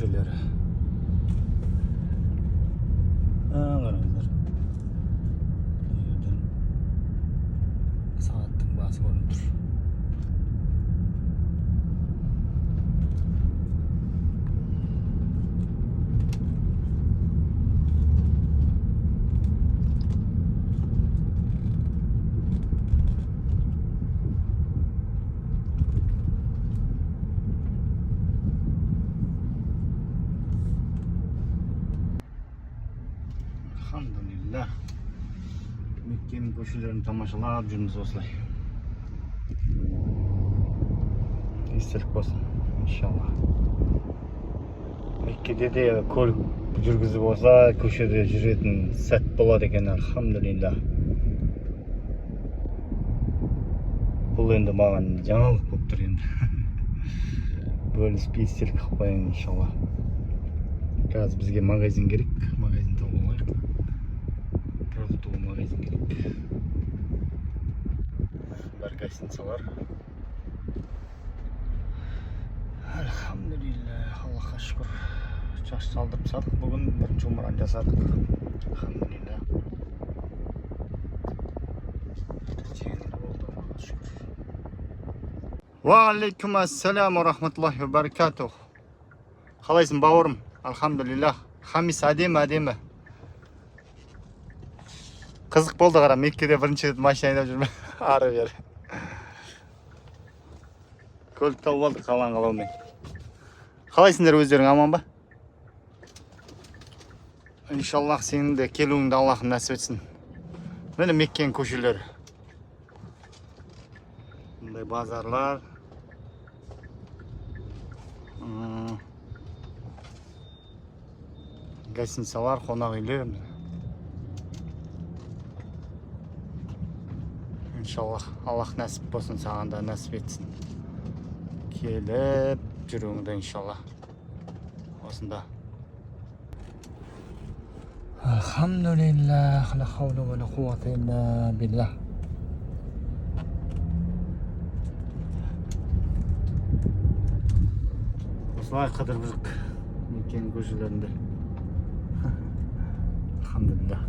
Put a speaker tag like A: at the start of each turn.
A: köşeleri. Qaranglar. Bu yerden saatning bası ko'rinib tur. Alhamdulillah. Mekke'nin koşularını tamaşalab жүрміз осылай. Естелік болсын, иншалла. Меккеде де көлік жүргізіп болса, көшеде жүретін сәт болады екен, алхамдулилlah. Бұл енді маған жаңалық болып тұр енді. Бөліспей естелік қылып қояйын, иншалла. Қазір бізге магазин керек, магазин тауып алайық. Продуктовый магазин керек. Бар гостиницалар. Alhamdulillah, Allohga shukr. Chosh soldirib sadik. Bugun birinchi umrani jasadik. Alhamdulillah. Va alaykum assalom va rahmatullohi va barakatuh. Qalaysiz bavorim? Alhamdulillah. Hamis adem. Qiziq bo'ldi qara, Mekke'de birinchi mashina haydab жүрмін. Ары бері. Көлік тауып алдық қалан қалаумен. Қалайсыңдар, өздерің аман ба? Иншаллах сенің де келуіңді Аллахым нәсіп етсін. Міне Меккенің көшелері. Бұндай базарлар. Гостиницалар, қонақ үйлер. İnşallah Allah nəsib olsun, sağında nəsib etsin. Kelib жүрüңdə inşallah. Osunda. Alhamdulillah, la havle ve la kuvvete illa billah. Osılay qadırып жүрік Меккенің көшелерінде. Alhamdulillah.